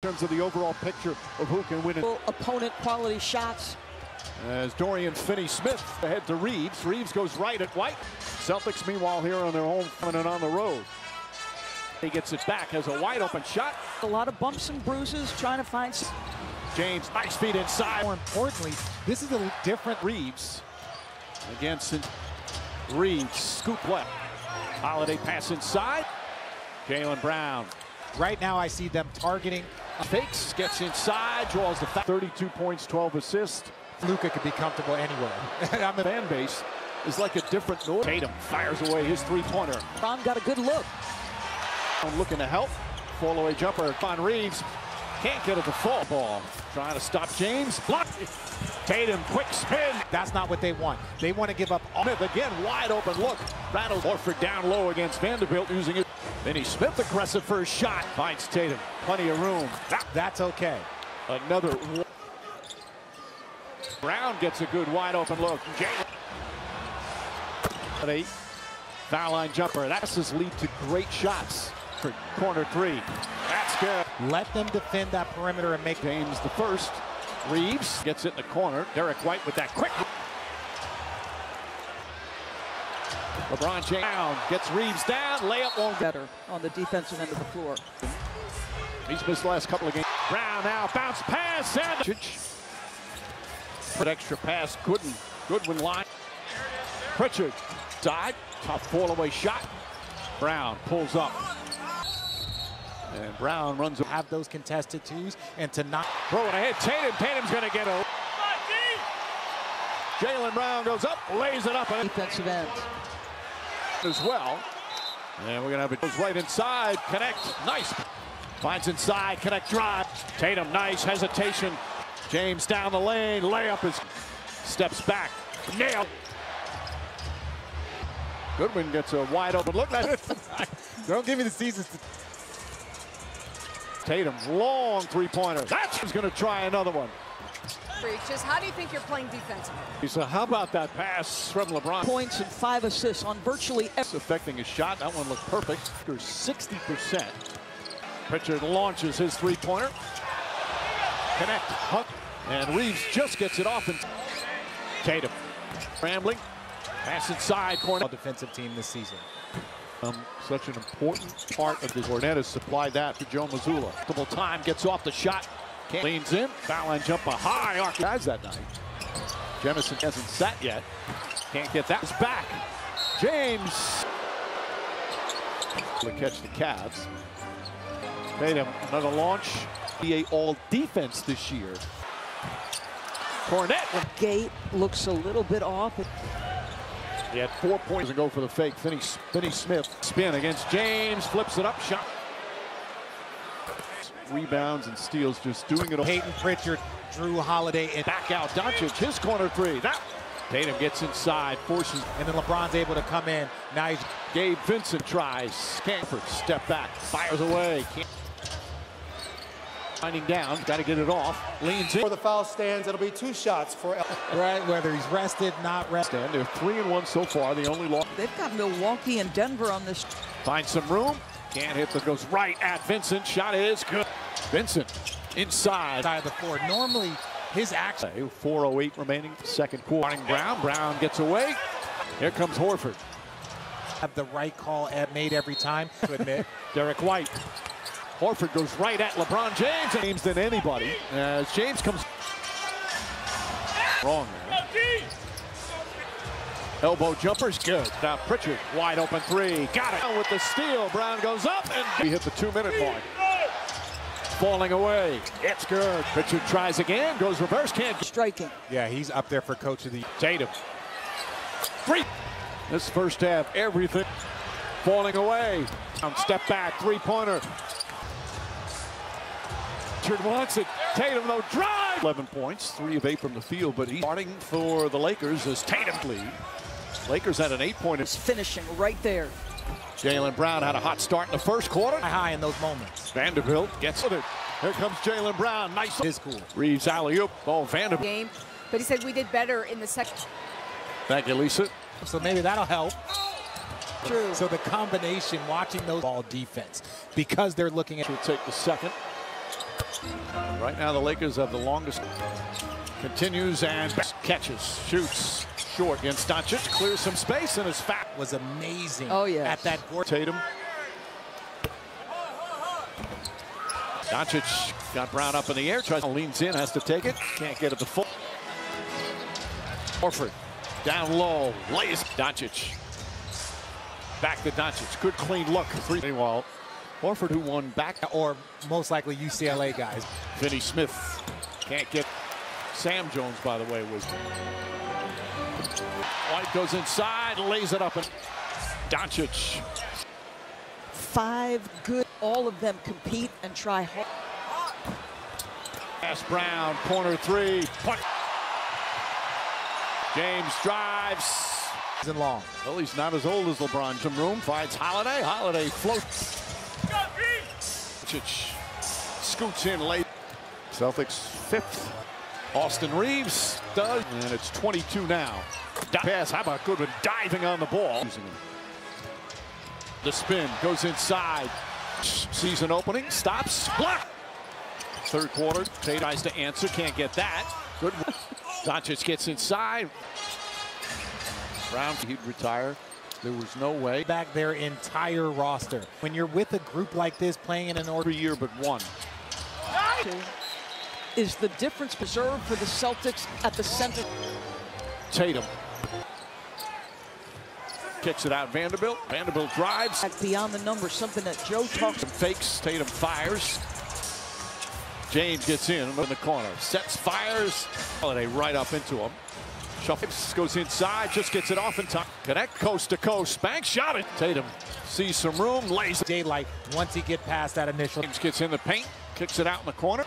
in terms of the overall picture of who can win it. Opponent quality shots. As Dorian Finney-Smith ahead to Reeves. Reeves goes right at White. Celtics, meanwhile, here on their home front and on the road. He gets it back, has a wide open shot. A lot of bumps and bruises trying to find. James, nice feet inside. More importantly, this is a different Reeves against Reeves. Scoop left. Holiday pass inside. Jaylen Brown. Right now, I see them targeting. Fakes, gets inside, draws the 32 points, 12 assists. Luka could be comfortable anywhere. The fan base is like a different noise. Tatum fires away his three-pointer. Brown got a good look. Looking to help. Fall-away jumper on Reeves. Can't get it to fall. Ball. Trying to stop James. Blocked. Tatum, quick spin. That's not what they want. They want to give up. Smith again, wide open look. Rattled Horford down low against Vanderbilt using it. Finney-Smith aggressive for his shot. Finds Tatum. Plenty of room. That's okay. Another. Brown gets a good wide open look. Jaylen. Foul line jumper. That's his lead to great shots for corner three. That's good. Let them defend that perimeter and make James the first. Reeves gets it in the corner. Derek White with that quick. LeBron James gets Reeves down. Layup won't Better on the defensive end of the floor. He's missed the last couple of games. Brown now bounce pass and extra pass. Goodwin line. Pritchard side. Tough fall-away shot. Brown pulls up. And Brown runs. Have those contested twos and to not throw it ahead. Tatum's going to get a. Jaylen Brown goes up, lays it up. Defensive end. As well. And we're going to have it goes right inside. Connect. Nice. Finds inside. Connect drive. Tatum, nice hesitation. James down the lane. Layup is. Steps back. Nailed. Goodwin gets a wide open look. Don't give me the seasons. Tatum's long three-pointer. That's going to try another one. Just how do you think you're playing defensively? So how about that pass from LeBron? Points and 5 assists on virtually every. Affecting his shot. That one looked perfect. After 60%. Pritchard launches his three-pointer. Connect. Huck. And Reeves just gets it off. And Tatum scrambling. Pass inside corner. Defensive team this season. Such an important part of this. Cornet has supplied that to Joe Mazzulla. Multiple time gets off the shot. Leans in. Foul line jumper high. Arc guys that night. Jemison hasn't sat yet. Can't get that. It's back. James. To catch the Cavs. Tatum another launch. NBA all defense this year. Cornet. Gate looks a little bit off. He had 4 points to go for the fake. Finney-Smith spin against James, flips it up, shot. Rebounds and steals, just doing it all. Peyton Pritchard, Drew Holiday, and Back out, Doncic, his corner three. That Tatum gets inside, forces. and then LeBron's able to come in. Now he's Gabe Vincent tries. Stanford, step back, fires away. Finding down, got to get it off. Leans in. For the foul stands, it'll be 2 shots for right, whether he's rested, not rested. And they're 3-1 so far, the only loss. They've got Milwaukee and Denver on this. Finds some room. Can't hit, but goes right at Vincent. Shot is good. Vincent inside. Side of the floor. Normally, his action. 4:08 remaining, second quarter. Brown gets away. Here comes Horford. Have the right call made every time, to admit. Derek White. Horford goes right at LeBron James. James than anybody. As James comes wrong there. Elbow jumper's good. Now Pritchard, wide open three. Got it. With the steal, Brown goes up and he hit the 2-minute mark. Falling away. It's good. Pritchard tries again. Goes reverse. Can't. Striking. Yeah, he's up there for coach of the. Tatum. Three. This first half, everything falling away. Step back. Three-pointer. Pritchard wants it. Tatum, though, drive. 11 points. 3 of 8 from the field, but he's starting for the Lakers as Tatum lead. Lakers had an 8-pointer. Finishing right there. Jaylen Brown had a hot start in the first quarter. High in those moments. Vanderbilt gets it. Here comes Jaylen Brown. Nice. It is cool. Reeves alley-oop. Oh, Vanderbilt. Game, but he said we did better in the second. Thank you, Lisa. So maybe that'll help. True. So the combination, watching those ball defense, because they're looking at. Should take the second. Right now the Lakers have the longest. Continues and catches, shoots short against Doncic, clears some space and his foul. Was amazing. Oh, yeah. At that court. Tatum. Doncic got Brown up in the air, leans in, has to take it, can't get it to full. Horford down low, lays Doncic. Back to Doncic, good clean look. Meanwhile, Horford, who won back, Or most likely UCLA guys. Finney Smith can't get. Sam Jones, by the way, was. White goes inside, lays it up, and Doncic. 5 good. All of them compete and try hard. Pass Brown, corner 3. Punch. James drives. And long. Well, he's not as old as LeBron. Some room, finds Holiday. Holiday floats. Doncic scoots in late. Celtics 5th. Austin Reeves does, and it's 22 now. Pass, how about Goodwin diving on the ball. The spin goes inside. Season opening, stops, block. Third quarter, Tate tries to answer, can't get that. Good. Doncic gets inside. Brown, he'd retire. There was no way. Back their entire roster. When you're with a group like this playing in an order Every year but one. Is the difference preserved for the Celtics at the center? Tatum. Kicks it out, Vanderbilt. Vanderbilt drives. Beyond the numbers, something that Joe talks about. Fakes, Tatum fires. James gets in the corner. Sets, fires. Holiday right up into him. Shuffles, goes inside, just gets it off in time. Connect coast to coast. Banks shot it. Tatum sees some room, lays it. daylight once he get past that initial. James gets in the paint, kicks it out in the corner.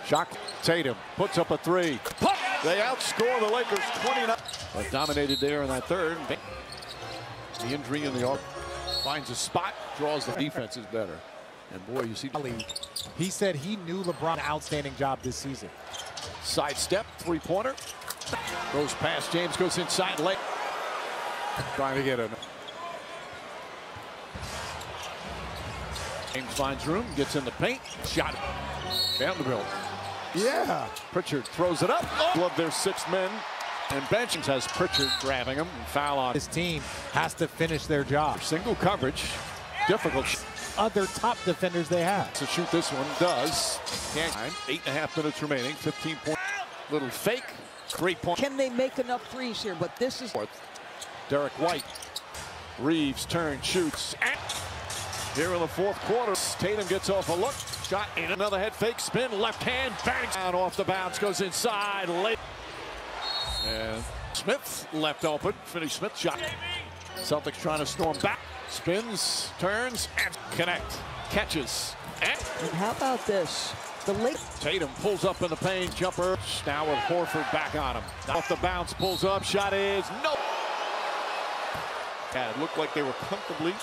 Shot. Tatum puts up a 3. Pop! They outscore the Lakers 29. But dominated there in that third. The injury in the arm. Finds a spot, draws the defense is better. And boy, you see. He said he knew LeBron an outstanding job this season. Sidestep, 3-pointer. Goes past James, goes inside late. Trying to get it. James finds room, gets in the paint. Shot. Vanderbilt. Yeah. Pritchard throws it up. Love their 6 men. And Benchings has Pritchard grabbing him. And foul on. His team has to finish their job. Single coverage. Difficult. Other top defenders they have. To shoot this one. Does. Can't. 8.5 minutes remaining. 15 point. Little fake. 3-point. Can they make enough threes here? But this is. Derek White. Reeves turns, shoots. And here in the 4th quarter, Tatum gets off a look. Shot in another head fake spin. Left hand bangs down off the bounce. Goes inside late. And Smith left open. Finney Smith shot. Celtics trying to storm back. Spins, turns, and connect. Catches. And how about this? The Lakers. Tatum pulls up in the paint. Jumper. Now with Horford back on him. Off the bounce, pulls up. Shot is no. Yeah, it looked like they were comfortably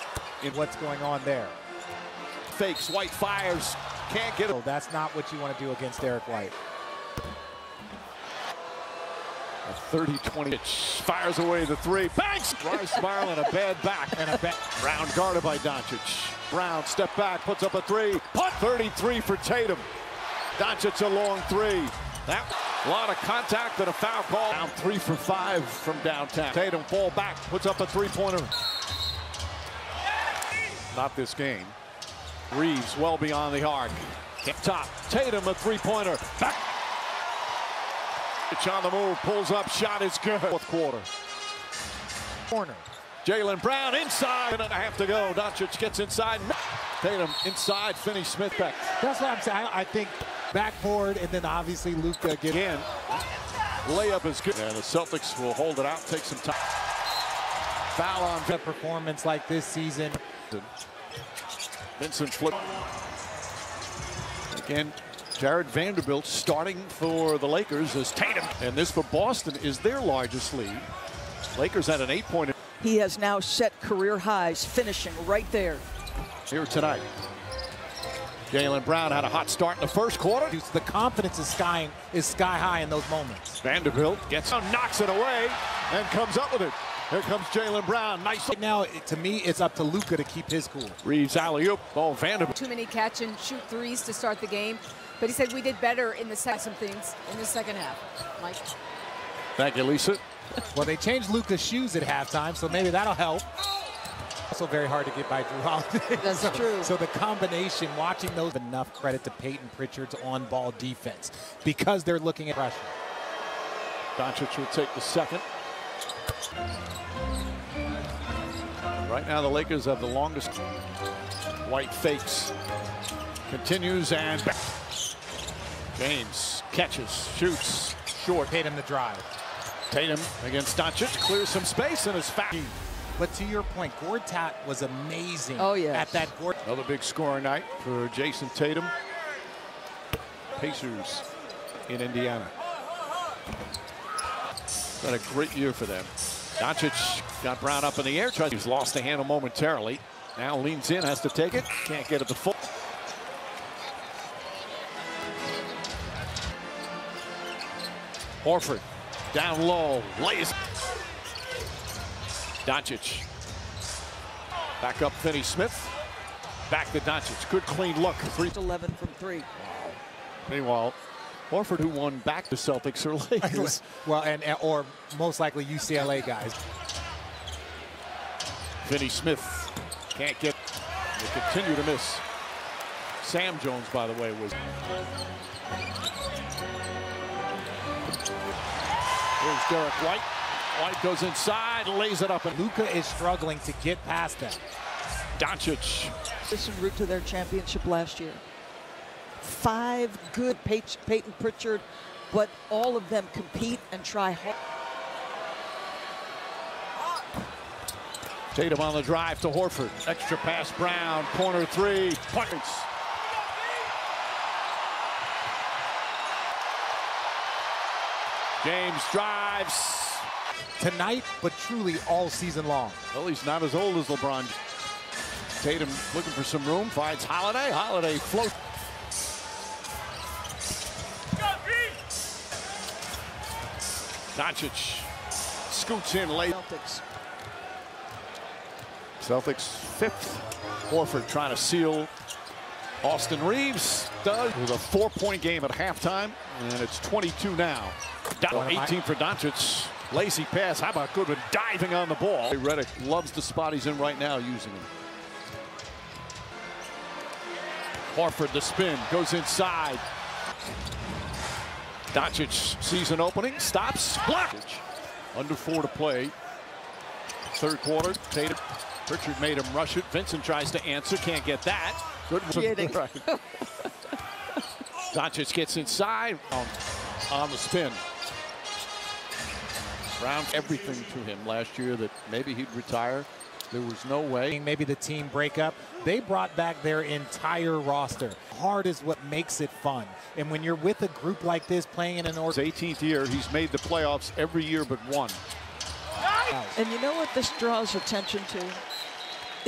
In what's going on there. Fakes. White fires. Can't get it. So that's not what you want to do against Derek White. A 30-20 pitch. Fires away the 3. Banks! Dry spiral and a bad back. And a Brown guarded by Doncic. Brown step back, puts up a 3. Putt 33 for Tatum. Doncic a long 3. That a lot of contact and a foul call. Down 3 for 5 from downtown. Tatum fall back, puts up a 3-pointer. Not this game. Reeves well beyond the arc. Top. Tatum a 3-pointer. Back. It's on the move, pulls up, shot is good. 4th quarter. Corner. Jaylen Brown inside, and a half to go. Doncic gets inside. Tatum inside, Finney Smith back. That's what I'm saying. I think backboard, and then obviously Luka Again, layup is good. And the Celtics will hold it out, take some time. Foul on a performance like this season. Vincent flip. Again, Jared Vanderbilt starting for the Lakers as Tatum. And this for Boston is their largest lead. Lakers had an 8-point. He has now set career highs, finishing right there. Here tonight. Jaylen Brown had a hot start in the 1st quarter. The confidence is sky high in those moments. Vanderbilt gets knocks it away and comes up with it. Here comes Jaylen Brown. Nice. Right now, to me, it's up to Luka to keep his cool. Reeves alley-oop. Ball Vanderbilt. Too many catch and shoot threes to start the game. But he said we did better in the some things in the second half. Mike. Thank you, Lisa. Well, they changed Luka's shoes at halftime, so maybe that'll help. Also very hard to get by Drew Holiday. That's true. So the combination, watching those, enough credit to Peyton Pritchard's on-ball defense because they're looking at pressure. Doncic will take the second. Right now, the Lakers have the longest. White fakes. Continues and back. James catches, shoots, short. Tatum to drive. Tatum against Doncic, clears some space and is fouled. But to your point, Gortat was amazing yes. at that board. Another big scoring night for Jason Tatum. Pacers in Indiana. Been a great year for them. Doncic got Brown up in the air. He's lost the handle momentarily. Now leans in, has to take it. Can't get it to full. Horford down low, lays. Doncic. Back up Finney Smith. Back to Doncic. Good clean look. 11 from 3. Meanwhile, Horford, who won back to Celtics or Lakers. Well, or most likely UCLA guys. Finney Smith can't get. They continue to miss. Sam Jones, by the way, was. Here's Derek White. White goes inside, lays it up, and Luka is struggling to get past that. Doncic. This is route to their championship last year. 5 good Peyton Pritchard, but all of them compete and try hard. Tatum on the drive to Horford. Extra pass Brown, corner 3, points. James drives. Tonight, but truly all season long. Well, he's not as old as LeBron. Tatum looking for some room, finds Holiday. Holiday floats. Doncic scoots in late. Celtics 5th. Horford trying to seal. Austin Reeves does with a 4-point game at halftime, and it's 22 now. 18 for Doncic. Lazy pass. How about Goodwin diving on the ball? Redick loves the spot he's in right now, using him. Horford the spin, goes inside. Doncic sees an opening, stops, blockage. Under 4 to play. Third quarter, Tatum. Pritchard made him rush it. Vincent tries to answer, can't get that. Good. Right. Doncic gets inside on the spin. Brown everything to him last year that maybe he'd retire. There was no way. Maybe the team breakup. They brought back their entire roster. Hard is what makes it fun. And when you're with a group like this playing in an order. His 18th year, he's made the playoffs every year but one. And you know what this draws attention to?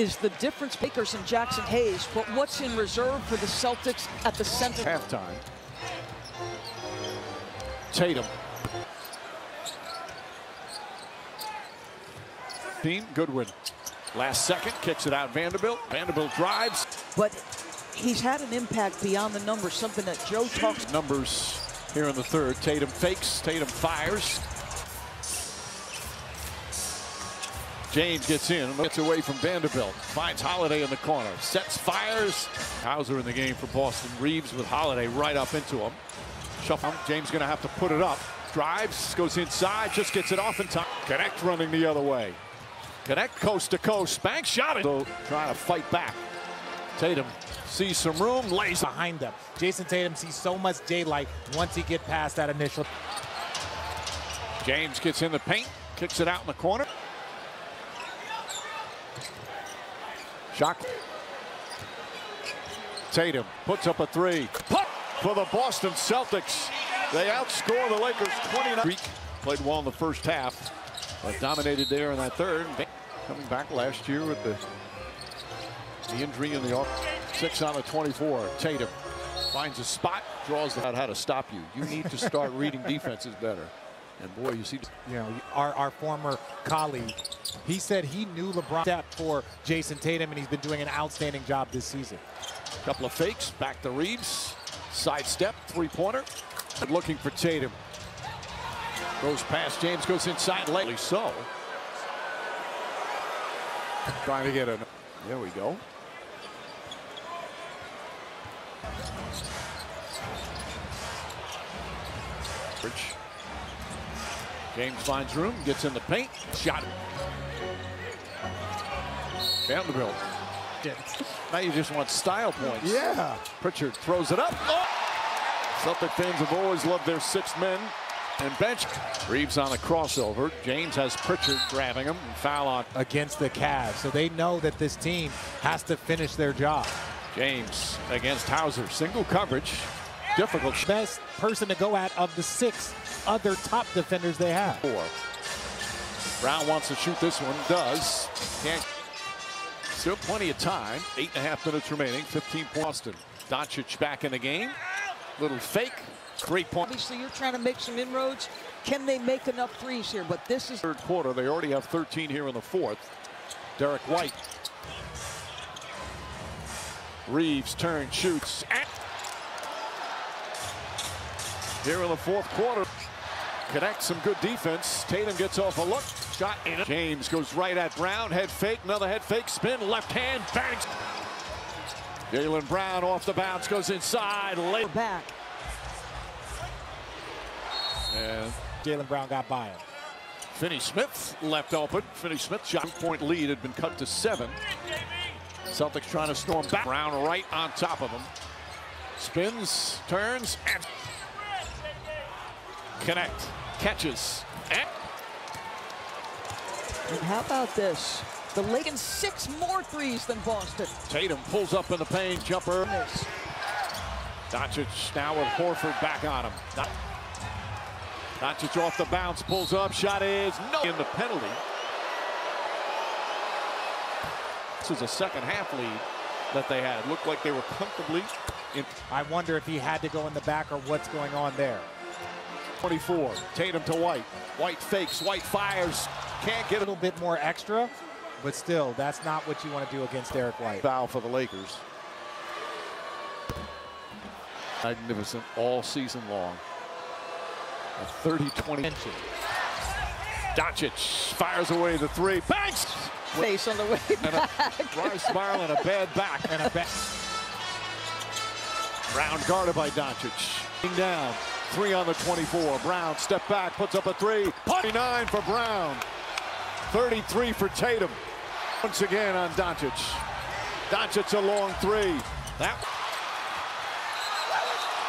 Is the difference makers in Jackson Hayes, but what's in reserve for the Celtics at the center. Halftime. Tatum. Goodwin. Last second, kicks it out Vanderbilt. Vanderbilt drives. But he's had an impact beyond the numbers, something that Joe talks. Numbers here in the third. Tatum fakes, Tatum fires. James gets in, gets away from Vanderbilt. Finds Holiday in the corner. Sets, fires. Hauser in the game for Boston. Reeves with Holiday right up into him. Shuffle. James going to have to put it up. Drives, goes inside, just gets it off in time. Connect running the other way. Connect coast to coast. Banks shot it. So trying to fight back. Tatum sees some room, lays behind them. Jason Tatum sees so much daylight once he gets past that initial. James gets in the paint, kicks it out in the corner. Shot. Tatum puts up a 3. Pop for the Boston Celtics. They outscore the Lakers 29. Played well in the first half, but dominated there in that third. Coming back last year with the injury in the off. 6 out of 24. Tatum finds a spot, draws out how to stop you. You need to start reading defenses better. And boy, you see, You know, our former colleague, he said he knew LeBron step for Jason Tatum, and he's been doing an outstanding job this season. a couple of fakes, back to Reeves, sidestep, three-pointer, looking for Tatum. Goes past James, goes inside lately, so. Trying to get a, there we go. James finds room, gets in the paint, shot. Vanderbilt. Now you just want style points. Yeah. Pritchard throws it up. Oh! Celtic fans have always loved their sixth men and bench. Reeves on the crossover. James has Pritchard grabbing him and foul on Against the Cavs, so they know that this team has to finish their job. James against Hauser. Single coverage. Difficult. Best person to go at of the 6 other top defenders they have. 4. Brown wants to shoot this one. Does. Can't. Still plenty of time. 8.5 minutes remaining. 15 points. Boston. Doncic back in the game. Little fake. Great point. Obviously, you're trying to make some inroads. Can they make enough threes here? But this is third quarter. They already have 13 here in the fourth. Derek White. Reeves turns, shoots. Here in the fourth quarter. Connects some good defense. Tatum gets off a look. Shot in it. James goes right at Brown. Head fake. Another head fake. Spin. Left hand. Bangs. Jaylen Brown off the bounce. Goes inside. Late. back. And Jaylen Brown got by him. Finney-Smith left open. Finney-Smith shot. 2-point lead had been cut to 7. Celtics trying to storm back. Brown right on top of him. Spins. Turns. And connect. Catches. And how about this? The Lakers 6 more threes than Boston. Tatum pulls up in the paint. Jumper. Doncic now with Horford back on him. Doncic off the bounce. Pulls up. Shot is no. In the penalty. This is a second half lead that they had. Looked like they were comfortably in. I wonder if he had to go in the back or what's going on there. 24. Tatum to White. White fakes. White fires. Can't get A little bit more extra, but still, that's not what you want to do against Derek White. Foul for the Lakers. Magnificent all season long. A 30-20. Doncic fires away the 3. Banks! Face on the way back. Dry smile and a bad back. And a Brown guarded by Doncic. Down. 3 on the 24. Brown step back, puts up a 3. 29 for Brown. 33 for Tatum. Once again on Doncic. Doncic a long 3.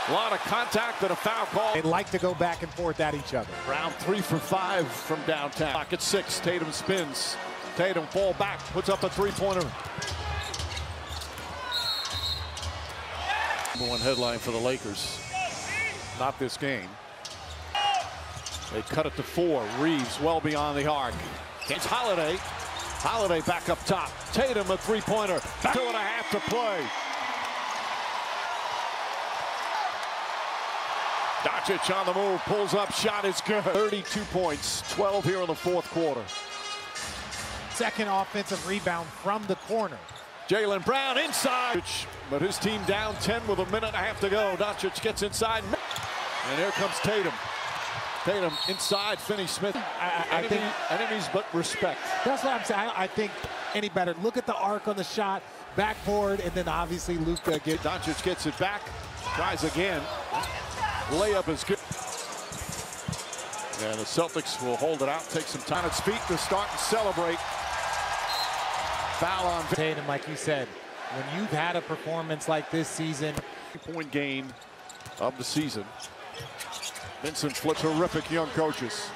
A lot of contact and a foul call. They like to go back and forth at each other. Brown 3 for 5 from downtown. Clock at 6. Tatum spins. Tatum fall back, puts up a 3-pointer. Number 1 headline for the Lakers. Not this game. They cut it to 4. Reeves well beyond the arc. It's Holiday. Holiday back up top. Tatum a 3-pointer. 2.5 to play. Doncic on the move. Pulls up. Shot is good. 32 points. 12 here in the fourth quarter. Second offensive rebound from the corner. Jaylen Brown inside. But his team down 10 with a minute and a half to go. Doncic gets inside. And here comes Tatum. Tatum inside. Finney-Smith. I think enemies but respect. That's what I'm saying. I think any better. Look at the arc on the shot. Backboard, and then obviously Luka gets. Doncic gets it back. Tries again. Layup is good. And the Celtics will hold it out. Take some time at its feet to start and celebrate. Foul on Tatum, like you said, when you've had a performance like this season. 3-point game of the season. Vincent flips. Terrific young coaches.